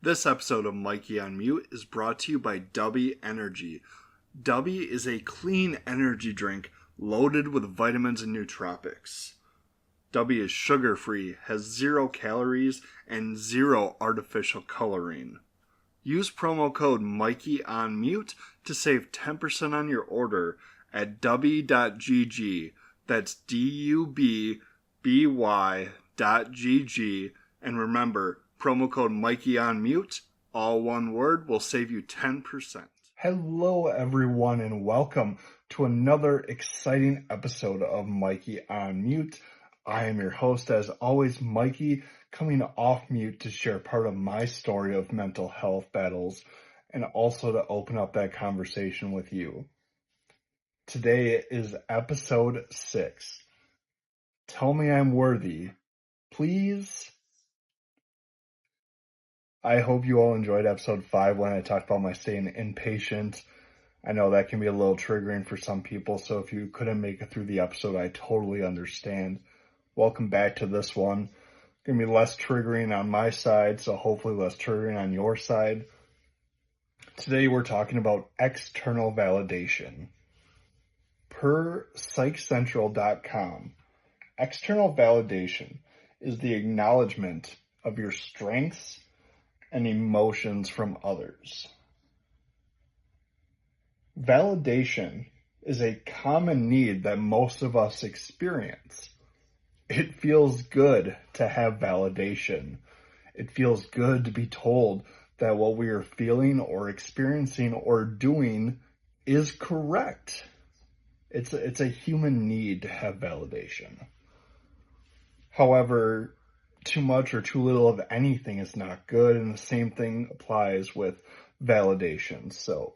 This episode of Mikey on Mute is brought to you by Dubby Energy. Dubby is a clean energy drink loaded with vitamins and nootropics. Dubby is sugar-free, has 0 calories, and 0 artificial coloring. Use promo code MikeyOnMute to save 10% on your order at dubby.gg. That's DUBBY.GG. And remember, promo code MikeyOnMute, all one word, will save you 10%. Hello, everyone, and welcome to another exciting episode of Mikey on Mute. I am your host, as always, Mikey, coming off mute to share part of my story of mental health battles and also to open up that conversation with you. Today is episode 6. Tell me I'm worthy, please. I hope you all enjoyed episode 5 when I talked about my staying impatient. I know that can be a little triggering for some people, so if you couldn't make it through the episode, I totally understand. Welcome back to this one. Going to be less triggering on my side, so hopefully less triggering on your side. Today we're talking about external validation. Per PsychCentral.com, external validation is the acknowledgement of your strengths and emotions from others. Validation is a common need that most of us experience. It feels good to have validation. It feels good to be told that what we are feeling or experiencing or doing is correct. It's a human need to have validation. However, too much or too little of anything is not good, and the same thing applies with validation. So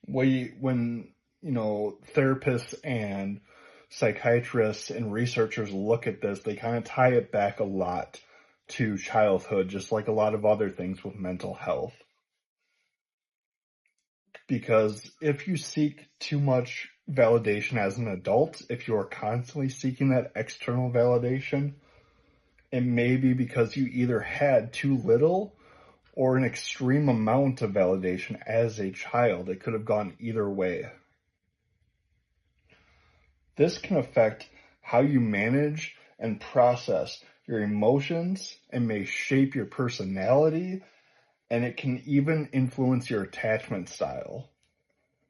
when therapists and psychiatrists and researchers look at this, they kind of tie it back a lot to childhood, just like a lot of other things with mental health. Because if you seek too much validation as an adult, if you are constantly seeking that external validation, it may be because you either had too little or an extreme amount of validation as a child. It could have gone either way. This can affect how you manage and process your emotions and may shape your personality, and it can even influence your attachment style.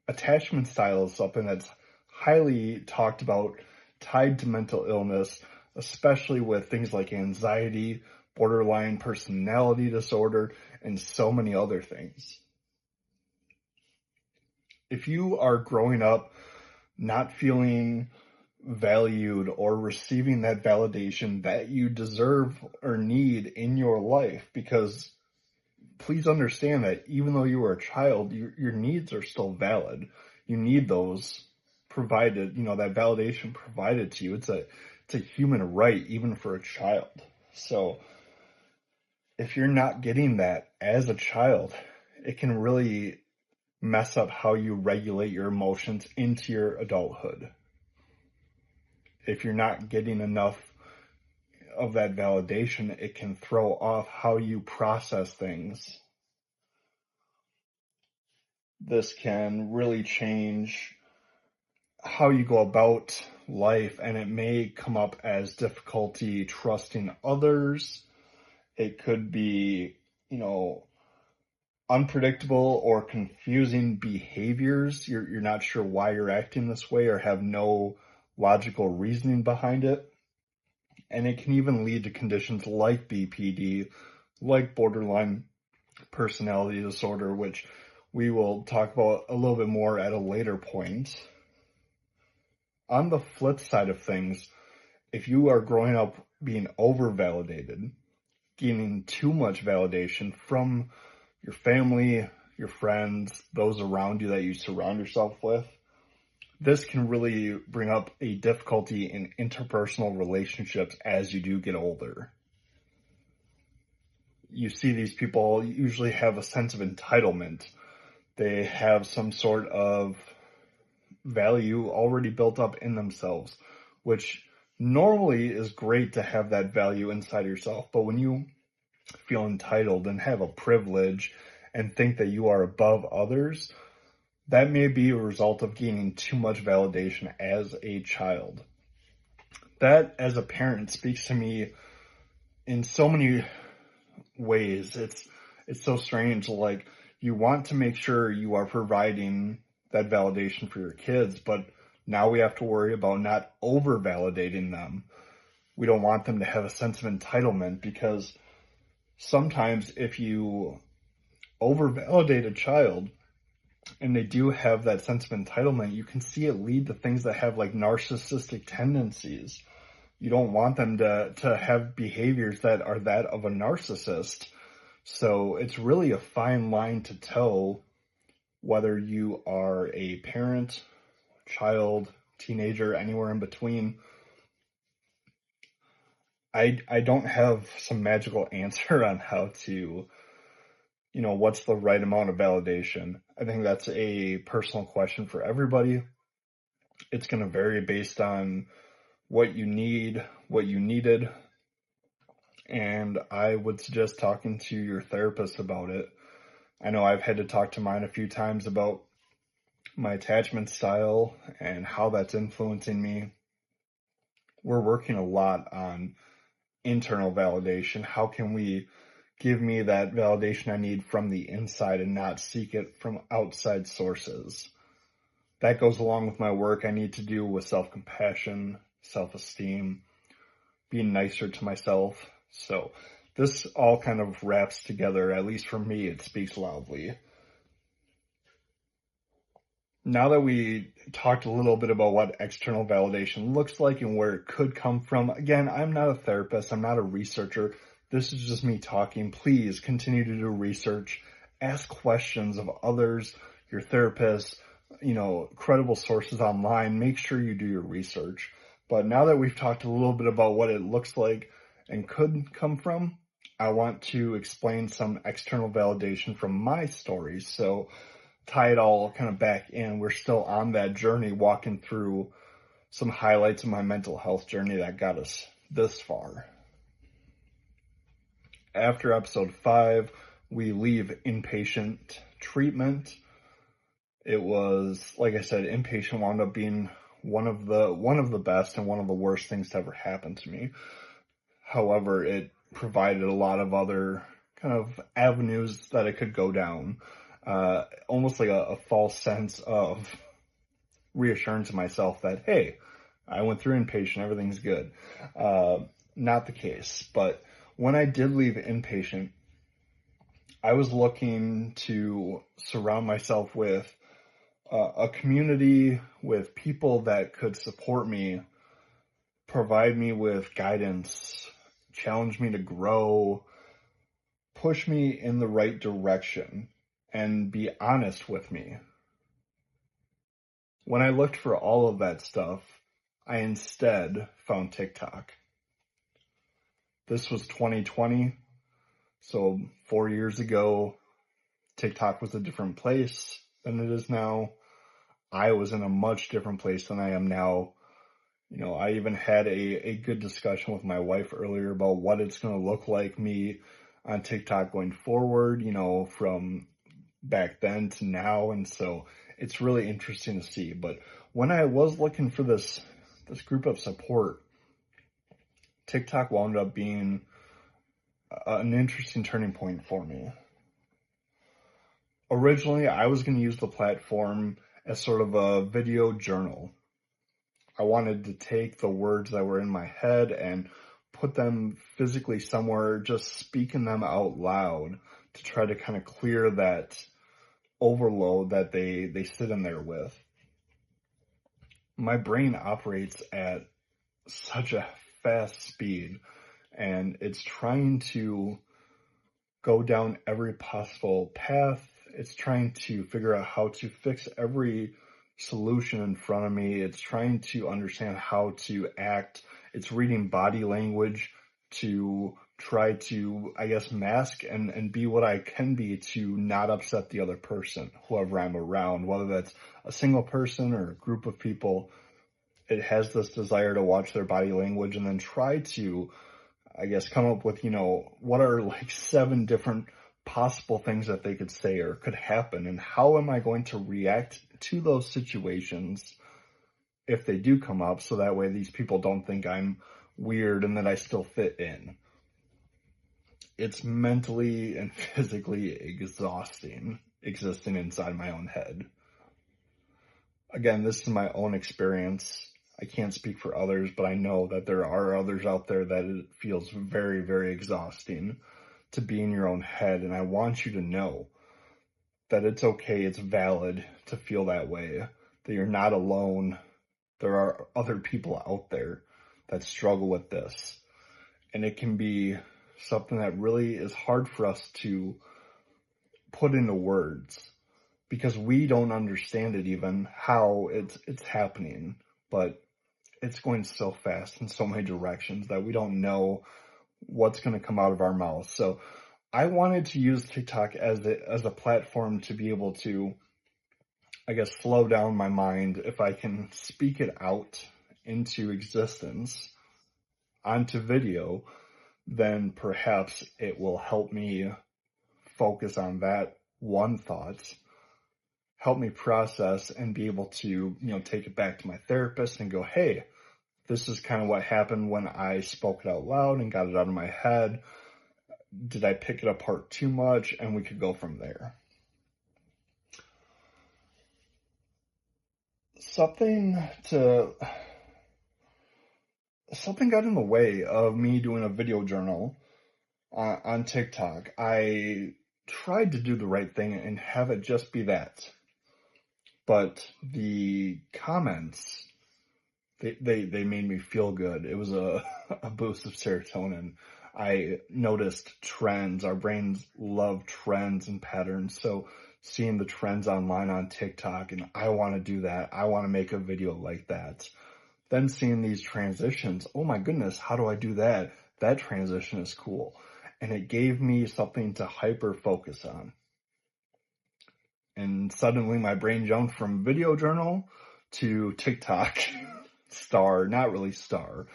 Attachment style is something that's highly talked about, tied to mental illness, especially with things like anxiety, borderline personality disorder, and so many other things. If you are growing up not feeling valued or receiving that validation that you deserve or need in your life, because please understand that even though you were a child, your needs are still valid. You need those provided, that validation provided to you. It's a human right, even for a child. So if you're not getting that as a child, it can really mess up how you regulate your emotions into your adulthood. If you're not getting enough of that validation, it can throw off how you process things. This can really change how you go about life, and it may come up as difficulty trusting others. It could be, unpredictable or confusing behaviors. You're not sure why you're acting this way or have no logical reasoning behind it. And it can even lead to conditions like BPD, like borderline personality disorder, which we will talk about a little bit more at a later point. On the flip side of things, if you are growing up being over-validated, gaining too much validation from your family, your friends, those around you that you surround yourself with, this can really bring up a difficulty in interpersonal relationships as you do get older. You see these people usually have a sense of entitlement. They have some sort of value already built up in themselves, which normally is great to have that value inside yourself. But when you feel entitled and have a privilege and think that you are above others, that may be a result of gaining too much validation as a child. That, as a parent, speaks to me in so many ways. It's so strange. Like, you want to make sure you are providing that validation for your kids, but now we have to worry about not over validating them. We don't want them to have a sense of entitlement, because sometimes if you over validate a child and they do have that sense of entitlement, you can see it lead to things that have like narcissistic tendencies. You don't want them to have behaviors that are that of a narcissist. So it's really a fine line to toe whether you are a parent, child, teenager, anywhere in between. I don't have some magical answer on how to, what's the right amount of validation. I think that's a personal question for everybody. It's going to vary based on what you need, what you needed. And I would suggest talking to your therapist about it. I know I've had to talk to mine a few times about my attachment style and how that's influencing me. We're working a lot on internal validation. How can we give me that validation I need from the inside and not seek it from outside sources? That goes along with my work I need to do with self-compassion, self-esteem, being nicer to myself. So this all kind of wraps together. At least for me, it speaks loudly. Now that we talked a little bit about what external validation looks like and where it could come from, again, I'm not a therapist, I'm not a researcher. This is just me talking. Please continue to do research, ask questions of others, your therapist, credible sources online. Make sure you do your research. But now that we've talked a little bit about what it looks like and could come from, I want to explain some external validation from my story. So tie it all kind of back in. We're still on that journey, walking through some highlights of my mental health journey that got us this far. After episode 5, we leave inpatient treatment. It was, like I said, inpatient wound up being one of the best and one of the worst things to ever happen to me. However, it provided a lot of other kind of avenues that it could go down. Almost like a false sense of reassurance to myself that, hey, I went through inpatient, everything's good. Not the case. But when I did leave inpatient, I was looking to surround myself with a community, with people that could support me, provide me with guidance, challenge me to grow, push me in the right direction, and be honest with me. When I looked for all of that stuff, I instead found TikTok. This was 2020, so 4 years ago, TikTok was a different place than it is now. I was in a much different place than I am now. I even had a good discussion with my wife earlier about what it's going to look like me on TikTok going forward, from back then to now. And so it's really interesting to see. But when I was looking for this group of support, TikTok wound up being an interesting turning point for me. Originally, I was going to use the platform as sort of a video journal. I wanted to take the words that were in my head and put them physically somewhere, just speaking them out loud to try to kind of clear that overload that they sit in there with. My brain operates at such a fast speed, and it's trying to go down every possible path. It's trying to figure out how to fix every solution in front of me. It's trying to understand how to act. It's reading body language to try to, I guess, mask and be what I can be to not upset the other person, whoever I'm around, whether that's a single person or a group of people. It has this desire to watch their body language and then try to, I guess, come up with, what are like 7 different possible things that they could say or could happen, and how am I going to react to those situations if they do come up, so that way these people don't think I'm weird and that I still fit in. It's mentally and physically exhausting existing inside my own head. Again, this is my own experience. I can't speak for others, but I know that there are others out there that it feels very, very exhausting to be in your own head. And I want you to know that it's okay, it's valid to feel that way, that you're not alone. There are other people out there that struggle with this. And it can be something that really is hard for us to put into words, because we don't understand it even, how it's happening. But it's going so fast in so many directions that we don't know what's going to come out of our mouths. So I wanted to use TikTok as a platform to be able to, I guess, slow down my mind. If I can speak it out into existence onto video, then perhaps it will help me focus on that one thought, help me process and be able to, take it back to my therapist and go, hey, this is kind of what happened when I spoke it out loud and got it out of my head. Did I pick it apart too much? And we could go from there. Something got in the way of me doing a video journal on TikTok. I tried to do the right thing and have it just be that. But the comments, they made me feel good. It was a boost of serotonin. I noticed trends. Our brains love trends and patterns. So seeing the trends online on TikTok, and I want to do that. I want to make a video like that. Then seeing these transitions, oh my goodness, how do I do that? That transition is cool. And it gave me something to hyper focus on. And suddenly my brain jumped from video journal to TikTok star, not really star,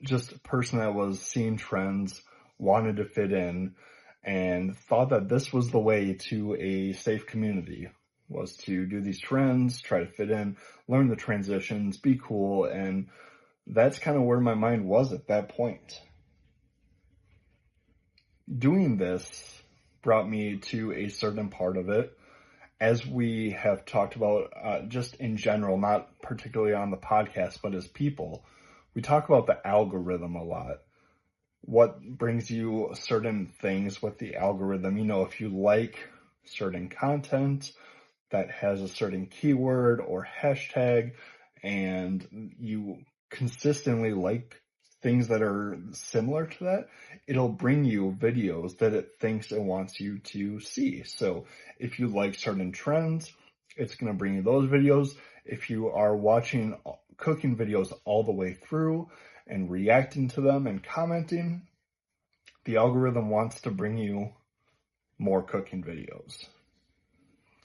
just a person that was seeing trends, wanted to fit in, and thought that this was the way to a safe community, was to do these trends, try to fit in, learn the transitions, be cool. And that's kind of where my mind was at that point. Doing this brought me to a certain part of it. As we have talked about, just in general, not particularly on the podcast, but as people, we talk about the algorithm a lot. What brings you certain things with the algorithm? If you like certain content that has a certain keyword or hashtag, and you consistently like things that are similar to that, it'll bring you videos that it thinks it wants you to see. So if you like certain trends, it's going to bring you those videos. If you are watching cooking videos all the way through and reacting to them and commenting, the algorithm wants to bring you more cooking videos.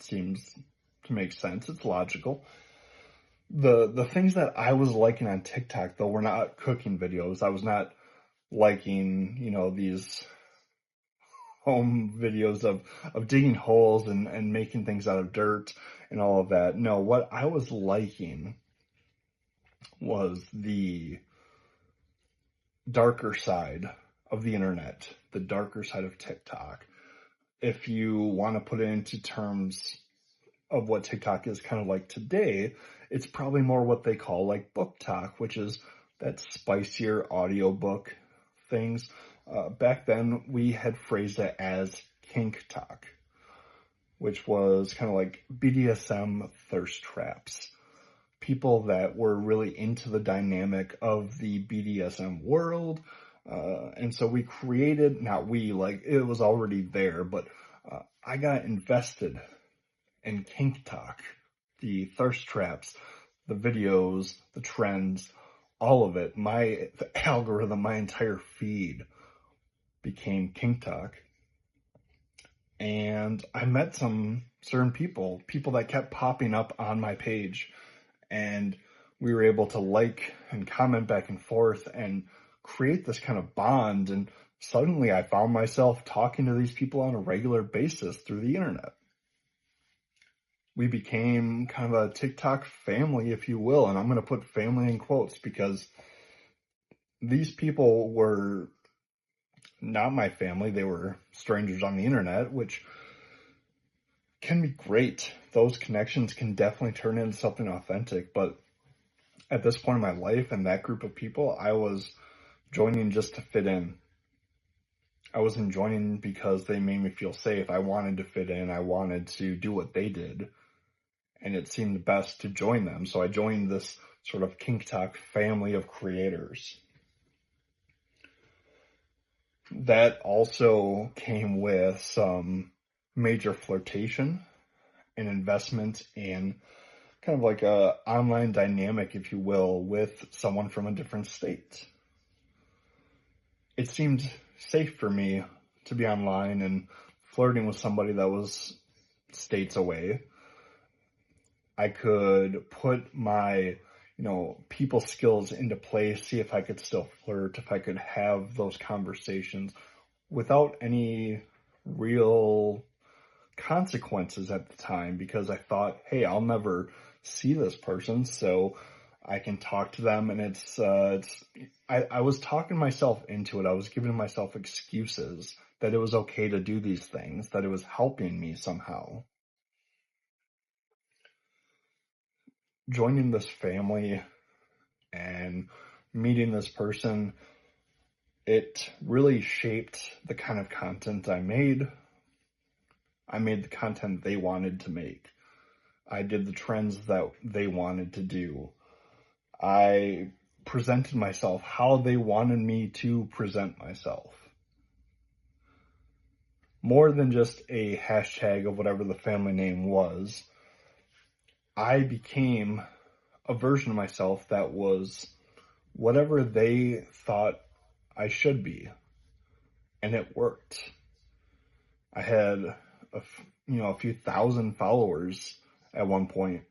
Seems to make sense. It's logical. The things that I was liking on TikTok, though, were not cooking videos. I was not liking, these home videos of digging holes and making things out of dirt and all of that. No, what I was liking was the darker side of the internet, the darker side of TikTok. If you want to put it into terms of what TikTok is kind of like today, it's probably more what they call like book talk, which is that spicier audiobook things. Back then, we had phrased it as kink talk, which was kind of like BDSM thirst traps. People that were really into the dynamic of the BDSM world. And so we created, not we, like it was already there, but I got invested in kink talk, the thirst traps, the videos, the trends, all of it. The algorithm, my entire feed became kink talk. And I met some certain people that kept popping up on my page, and we were able to like and comment back and forth and create this kind of bond. And suddenly I found myself talking to these people on a regular basis through the internet. We became kind of a TikTok family, if you will. And I'm going to put family in quotes because these people were not my family. They were strangers on the internet, which can be great. Those connections can definitely turn into something authentic. But at this point in my life and that group of people, I was joining just to fit in. I wasn't joining because they made me feel safe. I wanted to fit in. I wanted to do what they did. And it seemed best to join them. So I joined this sort of KinkTok family of creators. That also came with some major flirtation and investment in kind of like a online dynamic, if you will, with someone from a different state. It seemed safe for me to be online and flirting with somebody that was states away. I could put my, people skills into play, see if I could still flirt, if I could have those conversations without any real consequences at the time, because I thought, hey, I'll never see this person, so I can talk to them. And I was talking myself into it. I was giving myself excuses that it was okay to do these things, that it was helping me somehow. Joining this family and meeting this person, it really shaped the kind of content I made. I made the content they wanted to make. I did the trends that they wanted to do. I presented myself how they wanted me to present myself. More than just a hashtag of whatever the family name was, I became a version of myself that was whatever they thought I should be. And it worked. I had a few thousand followers at one point,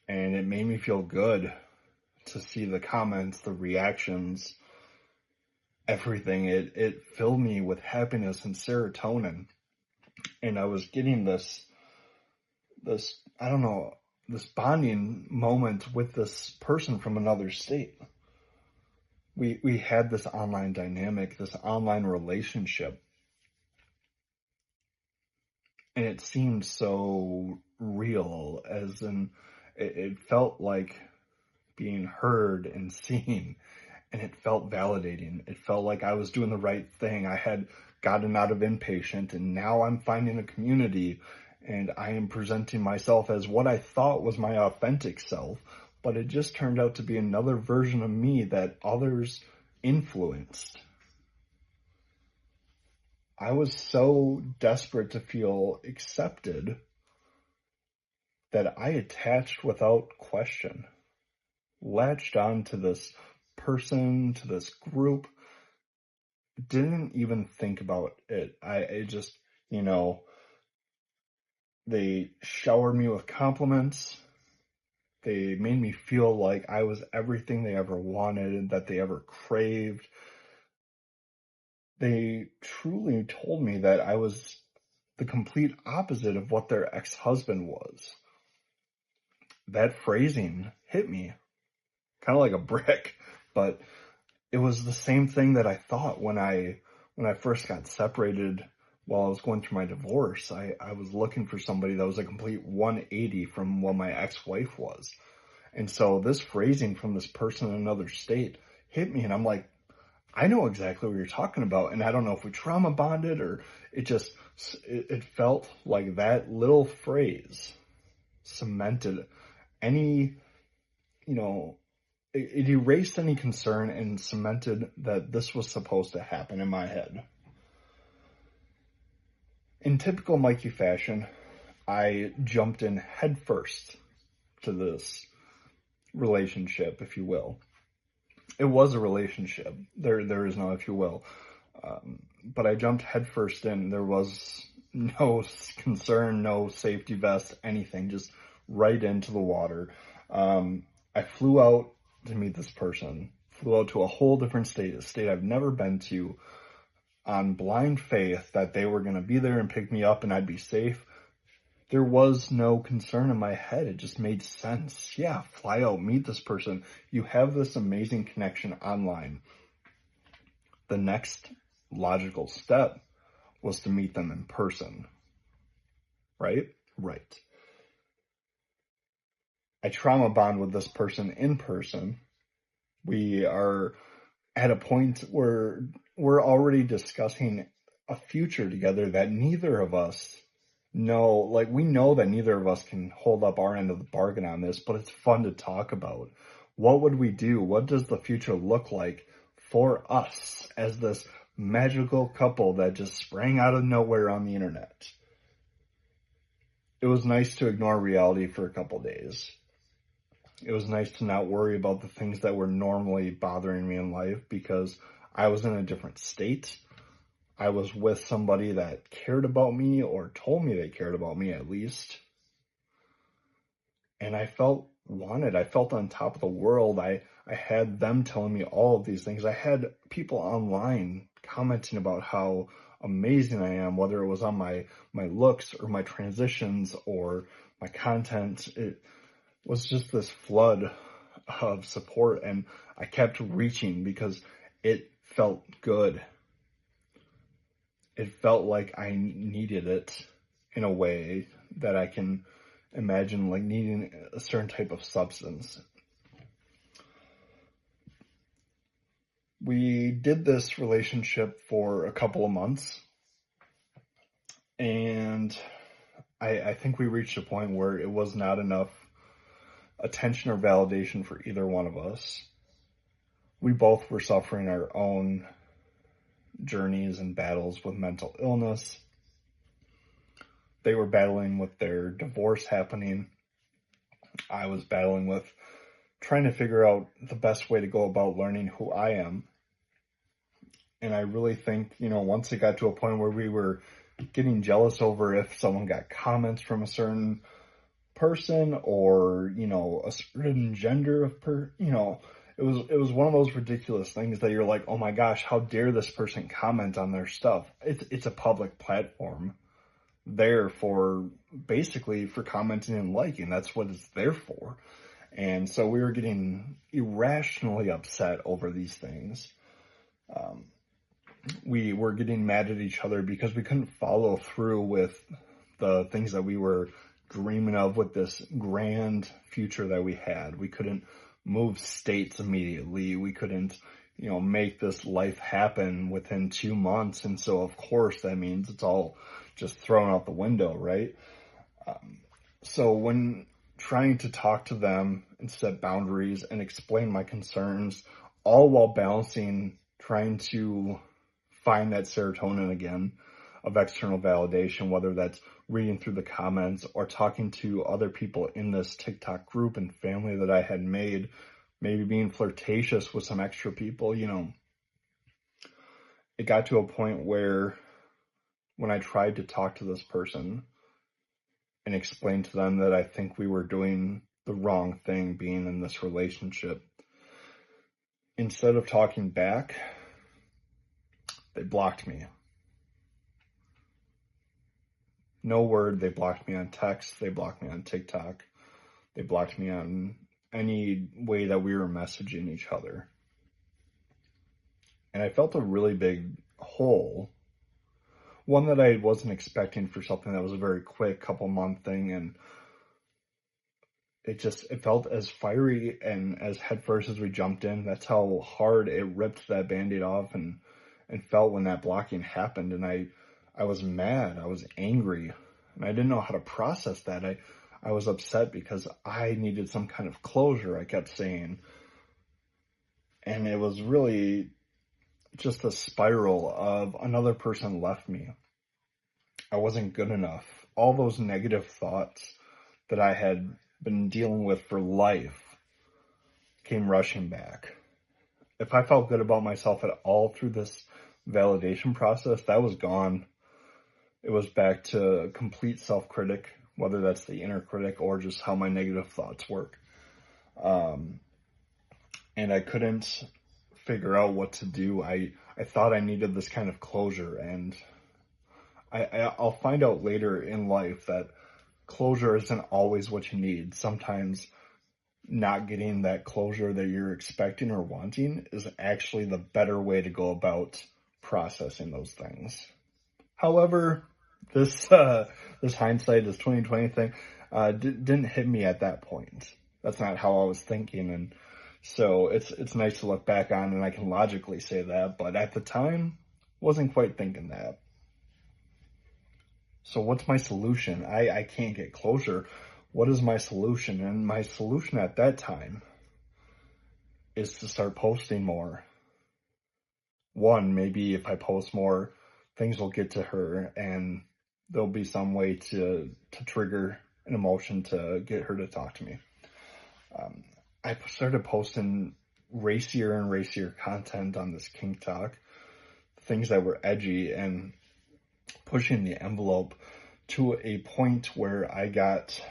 and it made me feel good to see the comments, the reactions, everything. It filled me with happiness and serotonin. And I was getting this bonding moment with this person from another state. We had this online dynamic, this online relationship. And it seemed so real, as in it felt like being heard and seen, and it felt validating. It felt like I was doing the right thing. I had gotten out of inpatient, and now I'm finding a community, and I am presenting myself as what I thought was my authentic self, but it just turned out to be another version of me that others influenced. I was so desperate to feel accepted that I attached without question, latched on to this person, to this group, didn't even think about it. They showered me with compliments. They made me feel like I was everything they ever wanted, that they ever craved. They truly told me that I was the complete opposite of what their ex-husband was. That phrasing hit me kind of like a brick, but it was the same thing that I thought when I first got separated while I was going through my divorce. I was looking for somebody that was a complete 180 from what my ex-wife was. And so this phrasing from this person in another state hit me, and I'm like, I know exactly what you're talking about. And I don't know if we trauma bonded or it felt like that little phrase cemented any, it erased any concern and cemented that this was supposed to happen in my head. In typical Mikey fashion, I jumped in headfirst to this relationship, if you will. It was a relationship. There is no, if you will. But I jumped headfirst in. There was no concern, no safety vest, anything. Just right into the water. I flew out to meet this person flew out to a whole different state, a state I've never been to, on blind faith that they were going to be there and pick me up and I'd be safe. There was no concern in my head. It just made sense. Yeah, fly out, meet this person. You have this amazing connection online. The next logical step was to meet them in person. Right? Right. I trauma bond with this person in person. We are at a point where we're already discussing a future together that neither of us know. Like, we know that neither of us can hold up our end of the bargain on this, but it's fun to talk about. What would we do? What does the future look like for us as this magical couple that just sprang out of nowhere on the internet? It was nice to ignore reality for a couple days. It was nice to not worry about the things that were normally bothering me in life because I was in a different state. I was with somebody that cared about me, or told me they cared about me at least. And I felt wanted. I felt on top of the world. I had them telling me all of these things. I had people online commenting about how amazing I am, whether it was on my looks or my transitions or my content. It was just this flood of support, and I kept reaching because it felt good. It felt like I needed it in a way that I can imagine, like needing a certain type of substance. We did this relationship for a couple of months, and I think we reached a point where it was not enough attention or validation for either one of us. We both were suffering our own journeys and battles with mental illness. They were battling with their divorce happening. I was battling with trying to figure out the best way to go about learning who I am. And I really think, once it got to a point where we were getting jealous over if someone got comments from a certain person or, a certain gender of it was one of those ridiculous things that you're like, oh my gosh, how dare this person comment on their stuff? It's a public platform there for basically for commenting and liking. That's what it's there for. And so we were getting irrationally upset over these things. We were getting mad at each other because we couldn't follow through with the things that we were dreaming of with this grand future that we had. We couldn't move states immediately. We couldn't, make this life happen within 2 months. And so, of course, that means it's all just thrown out the window, right? So when trying to talk to them and set boundaries and explain my concerns, all while balancing trying to find that serotonin again of external validation, whether that's reading through the comments or talking to other people in this TikTok group and family that I had made, maybe being flirtatious with some extra people, it got to a point where when I tried to talk to this person and explain to them that I think we were doing the wrong thing being in this relationship, instead of talking back, they blocked me. No word. They blocked me on text. They blocked me on TikTok. They blocked me on any way that we were messaging each other. And I felt a really big hole. One that I wasn't expecting for something that was a very quick couple month thing. And it felt as fiery and as headfirst as we jumped in. That's how hard it ripped that Band-Aid off and felt when that blocking happened. And I was mad. I was angry. And I didn't know how to process that. I was upset because I needed some kind of closure, I kept saying. And it was really just a spiral of another person left me. I wasn't good enough. All those negative thoughts that I had been dealing with for life came rushing back. If I felt good about myself at all through this validation process, that was gone. It was back to complete self-critic, whether that's the inner critic or just how my negative thoughts work. And I couldn't figure out what to do. I thought I needed this kind of closure, and I'll find out later in life that closure isn't always what you need. Sometimes not getting that closure that you're expecting or wanting is actually the better way to go about processing those things. However, this hindsight, this 2020 thing, didn't hit me at that point. That's not how I was thinking, and so it's nice to look back on, and I can logically say that, but at the time, wasn't quite thinking that. So what's my solution? I can't get closure. What is my solution? And my solution at that time is to start posting more. One, maybe if I post more, things will get to her, and there'll be some way to trigger an emotion to get her to talk to me. I started posting racier and racier content on this Kink Talk, things that were edgy, and pushing the envelope to a point where I got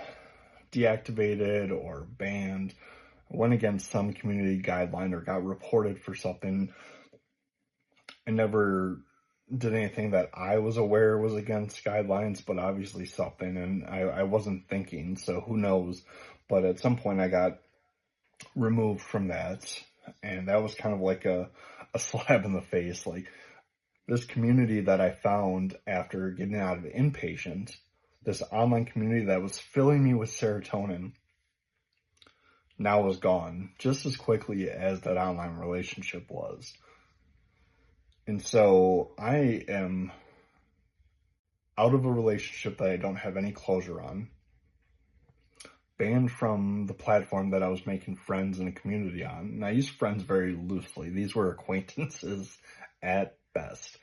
deactivated or banned, went against some community guideline, or got reported for something. I never did anything that I was aware was against guidelines, but obviously something, and I wasn't thinking, so who knows. But at some point I got removed from that, and that was kind of like a slap in the face. Like, this community that I found after getting out of inpatient, this online community that was filling me with serotonin, now was gone just as quickly as that online relationship was. And so I am out of a relationship that I don't have any closure on, banned from the platform that I was making friends in a community on. And I use friends very loosely. These were acquaintances at best.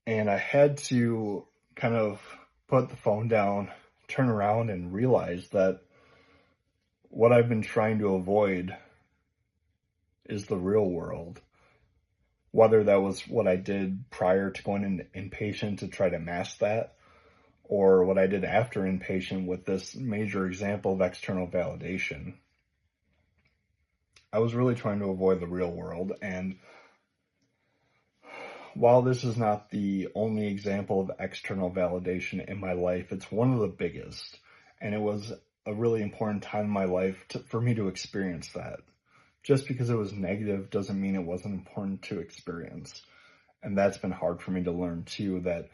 And I had to kind of put the phone down, turn around, and realize that what I've been trying to avoid is the real world. Whether that was what I did prior to going into inpatient to try to mask that, or what I did after inpatient with this major example of external validation. I was really trying to avoid the real world, and while this is not the only example of external validation in my life, it's one of the biggest, and it was a really important time in my life for me to experience that. Just because it was negative doesn't mean it wasn't important to experience. And that's been hard for me to learn too, that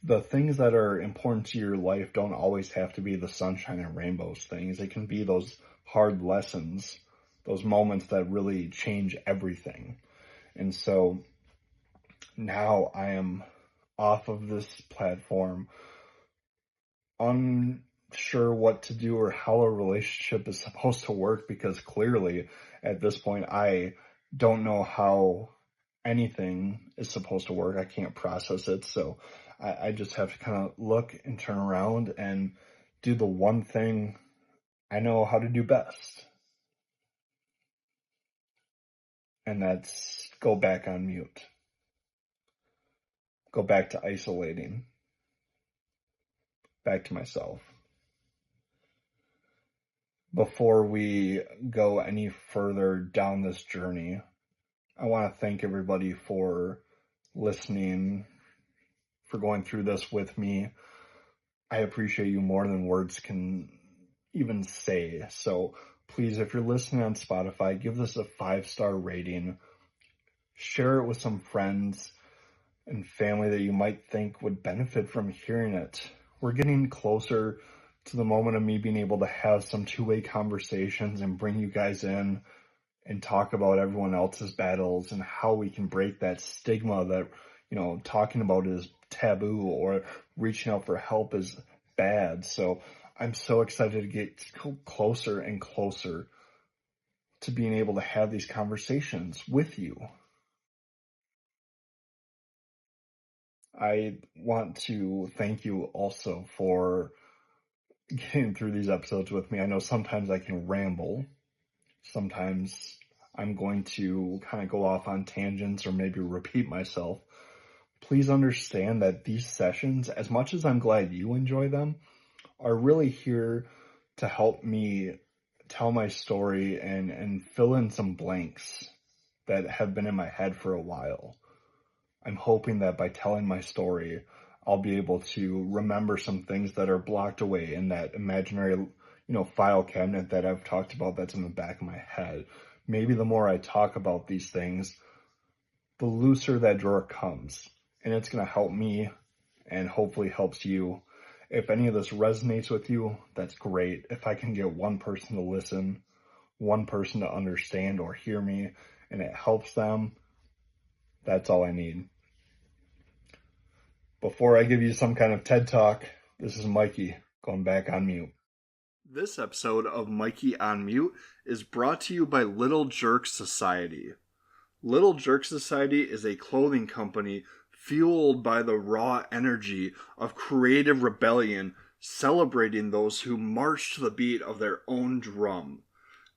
the things that are important to your life don't always have to be the sunshine and rainbows things. It can be those hard lessons, those moments that really change everything. And so now I am off of this platform, unsure what to do or how a relationship is supposed to work, because clearly at this point I don't know how anything is supposed to work. I can't process it, so I just have to kind of look and turn around and do the one thing I know how to do best, and that's go back on mute, go back to isolating, back to myself. Before we go any further down this journey, I want to thank everybody for listening, for going through this with me. I appreciate you more than words can even say. So please, if you're listening on Spotify, give this a 5-star rating. Share it with some friends and family that you might think would benefit from hearing it. We're getting closer to the moment of me being able to have some two-way conversations and bring you guys in and talk about everyone else's battles and how we can break that stigma that, talking about is taboo or reaching out for help is bad. So I'm so excited to get closer and closer to being able to have these conversations with you. I want to thank you also for getting through these episodes with me. I know sometimes I can ramble. Sometimes I'm going to kind of go off on tangents or maybe repeat myself. Please understand that these sessions, as much as I'm glad you enjoy them, are really here to help me tell my story and fill in some blanks that have been in my head for a while. I'm hoping that by telling my story, I'll be able to remember some things that are blocked away in that imaginary, file cabinet that I've talked about that's in the back of my head. Maybe the more I talk about these things, the looser that drawer comes. And it's going to help me and hopefully helps you. If any of this resonates with you, that's great. If I can get one person to listen, one person to understand or hear me, and it helps them, that's all I need. Before I give you some kind of TED Talk, this is Mikey going back on mute. This episode of Mikey on Mute is brought to you by Little Jerk Society. Little Jerk Society is a clothing company fueled by the raw energy of creative rebellion, celebrating those who march to the beat of their own drum.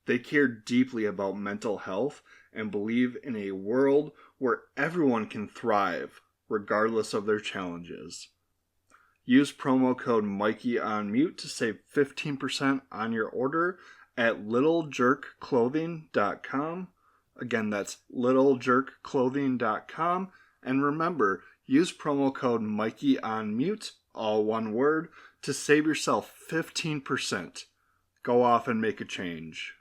They care deeply about mental health and believe in a world where everyone can thrive, regardless of their challenges. Use promo code MikeyOnMute to save 15% on your order at littlejerkclothing.com. Again, that's littlejerkclothing.com. And remember, use promo code MikeyOnMute, all one word, to save yourself 15%. Go off and make a change.